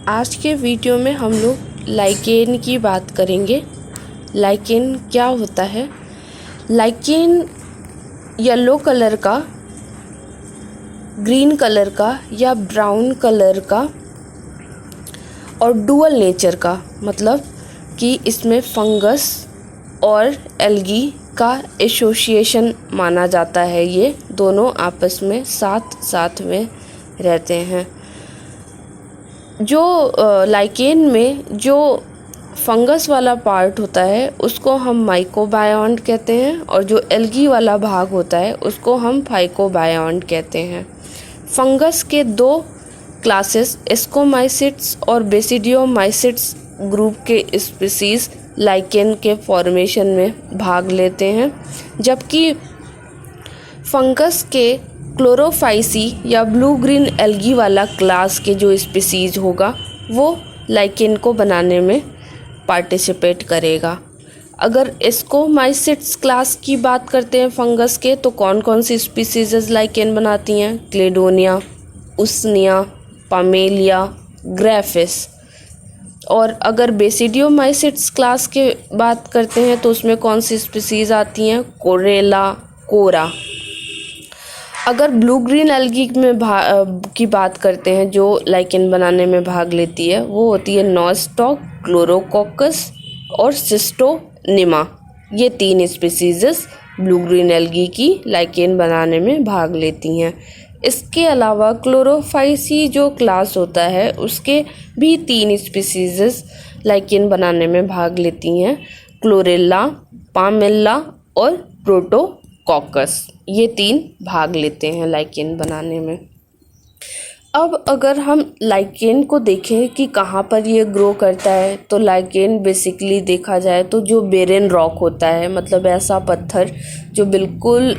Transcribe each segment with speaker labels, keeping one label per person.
Speaker 1: आज के वीडियो में हम लोग लाइकेन की बात करेंगे। लाइकेन क्या होता है? लाइकेन येलो कलर का, ग्रीन कलर का या ब्राउन कलर का और डुअल नेचर का, मतलब कि इसमें फंगस और एल्गी का एसोसिएशन माना जाता है। ये दोनों आपस में साथ में रहते हैं। जो लाइकेन में जो फंगस वाला पार्ट होता है उसको हम माइकोबायोन्ट कहते हैं और जो एल्गी वाला भाग होता है उसको हम फाइकोबायोन्ट कहते हैं। फंगस के दो क्लासेस एस्कोमाइसिट्स और बेसिडियोमाइसिट्स ग्रुप के स्पीसीज लाइकेन के फॉर्मेशन में भाग लेते हैं, जबकि फंगस के क्लोरोफाइसी या ब्लू ग्रीन एल्गी वाला क्लास के जो स्पीसीज होगा वो लाइकेन को बनाने में पार्टिसिपेट करेगा। अगर एस्कोमाइसिट्स क्लास की बात करते हैं फंगस के, तो कौन कौन सी स्पीसीज लाइकेन बनाती हैं? क्लेडोनिया, उसनिया, पामेलिया, ग्राफिस। और अगर बेसिडियोमाइसिट्स क्लास के बात करते हैं तो उसमें कौन सी स्पीसीज आती हैं? कोरेला, कोरा। अगर ब्लू ग्रीन एल्गी में की बात करते हैं जो लाइकेन बनाने में भाग लेती है, वो होती है नॉस्टॉक, क्लोरोकोकस और सिस्टोनिमा। ये तीन स्पीसीज ब्लू ग्रीन एल्गी की लाइकेन बनाने में भाग लेती हैं। इसके अलावा क्लोरोफाइसी जो क्लास होता है उसके भी तीन स्पीसीज लाइकेन बनाने में भाग लेती हैं, क्लोरेला, पामेल्ला और प्रोटोकॉकस। ये तीन भाग लेते हैं लाइकेन बनाने में। अब अगर हम लाइकेन को देखें कि कहाँ पर ये ग्रो करता है, तो लाइकेन बेसिकली देखा जाए तो जो बेरेन रॉक होता है, मतलब ऐसा पत्थर जो बिल्कुल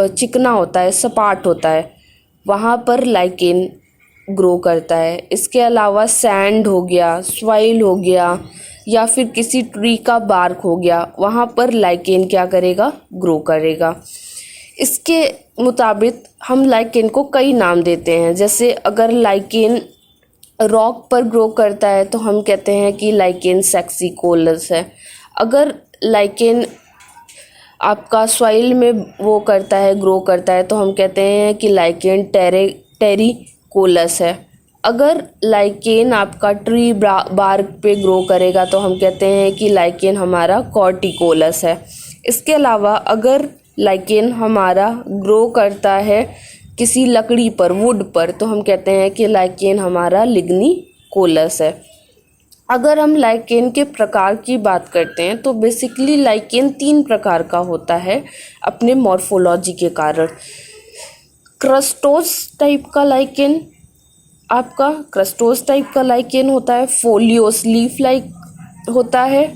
Speaker 1: चिकना होता है, सपाट होता है, वहाँ पर लाइकेन ग्रो करता है। इसके अलावा सैंड हो गया, सॉइल हो गया या फिर किसी ट्री का बार्क हो गया, वहाँ पर लाइकेन क्या करेगा? ग्रो करेगा। इसके मुताबिक हम लाइकेन को कई नाम देते हैं। जैसे अगर लाइकेन रॉक पर ग्रो करता है तो हम कहते हैं कि लाइकेन सेक्सिकोलस है। अगर लाइकेन आपका सॉइल में वो करता है, ग्रो करता है, तो हम कहते हैं कि लाइकेन टेरिकोलस है। अगर लाइकेन आपका ट्री बार्क पे ग्रो करेगा तो हम कहते हैं कि लाइकेन हमारा कॉर्टिकोलस है। इसके अलावा अगर लाइकेन हमारा ग्रो करता है किसी लकड़ी पर, वुड पर, तो हम कहते हैं कि लाइकेन हमारा लिग्निकोलस है। अगर हम लाइकेन के प्रकार की बात करते हैं तो बेसिकली लाइकेन 3 प्रकार का होता है अपने मॉर्फोलॉजी के कारण। क्रस्टोस टाइप का लाइकेन, आपका क्रस्टोस टाइप का लाइकेन होता है। फोलियोस, लीफ लाइक होता है।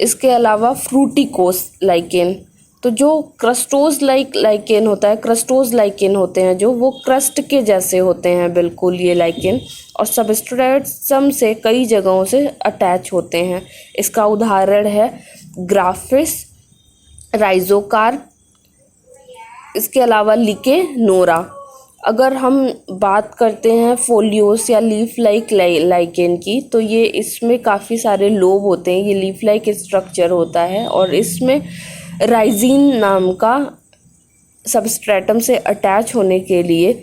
Speaker 1: इसके अलावा फ्रूटिकोस लाइकेन। तो जो क्रस्टोस लाइकेन होता है, क्रस्टोस लाइकेन होते हैं जो वो क्रस्ट के जैसे होते हैं बिल्कुल ये लाइकेन, और सबस्ट्रेटम से कई जगहों से अटैच होते हैं। इसका उदाहरण है ग्राफिस, राइजोकार्प, इसके अलावा लिकेनोरा। अगर हम बात करते हैं फोलियोस या लीफ लाइक लाइकेन की, तो ये इसमें काफ़ी सारे लोब होते हैं। ये लीफ लाइक स्ट्रक्चर होता है और इसमें राइजिन नाम का सबस्ट्रेटम से अटैच होने के लिए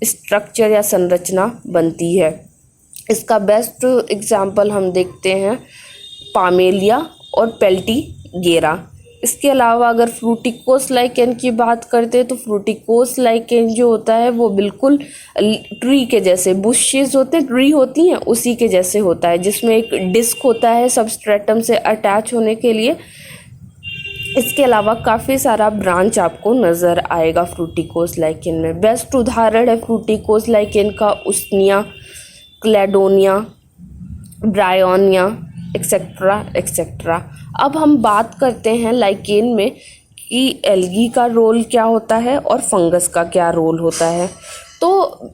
Speaker 1: स्ट्रक्चर या संरचना बनती है। इसका बेस्ट एग्जाम्पल हम देखते हैं पामेलिया और पेल्टीगेरा। इसके अलावा अगर फ्रूटिकोस लाइकेन की बात करते हैं तो फ्रूटिकोस लाइकेन जो होता है वो बिल्कुल ट्री के जैसे, बुशेस होते हैं, ट्री होती हैं, उसी के जैसे होता है, जिसमें एक डिस्क होता है सबस्ट्रेटम से अटैच होने के लिए। इसके अलावा काफ़ी सारा ब्रांच आपको नज़र आएगा फ्रूटिकोस लाइकेन में। बेस्ट उदाहरण है फ्रूटिकोस लाइकेन का उसनिया, क्लेडोनिया, ब्रायोनिया, एक्सेट्रा एक्सेट्रा। अब हम बात करते हैं लाइकेन में कि एल्गी का रोल क्या होता है और फंगस का क्या रोल होता है। तो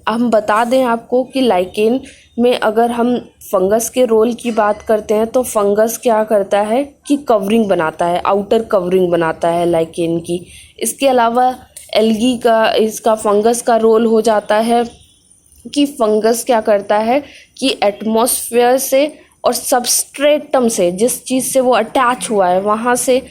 Speaker 1: हम बता दें आपको कि लाइकेन में अगर हम फंगस के रोल की बात करते हैं तो फंगस क्या करता है कि कवरिंग बनाता है, आउटर कवरिंग बनाता है लाइकेन की। इसके अलावा एल्गी का, इसका फंगस का रोल हो जाता है कि फंगस क्या करता है कि एटमॉस्फेयर से और सबस्ट्रेटम से, जिस चीज़ से वो अटैच हुआ है वहाँ से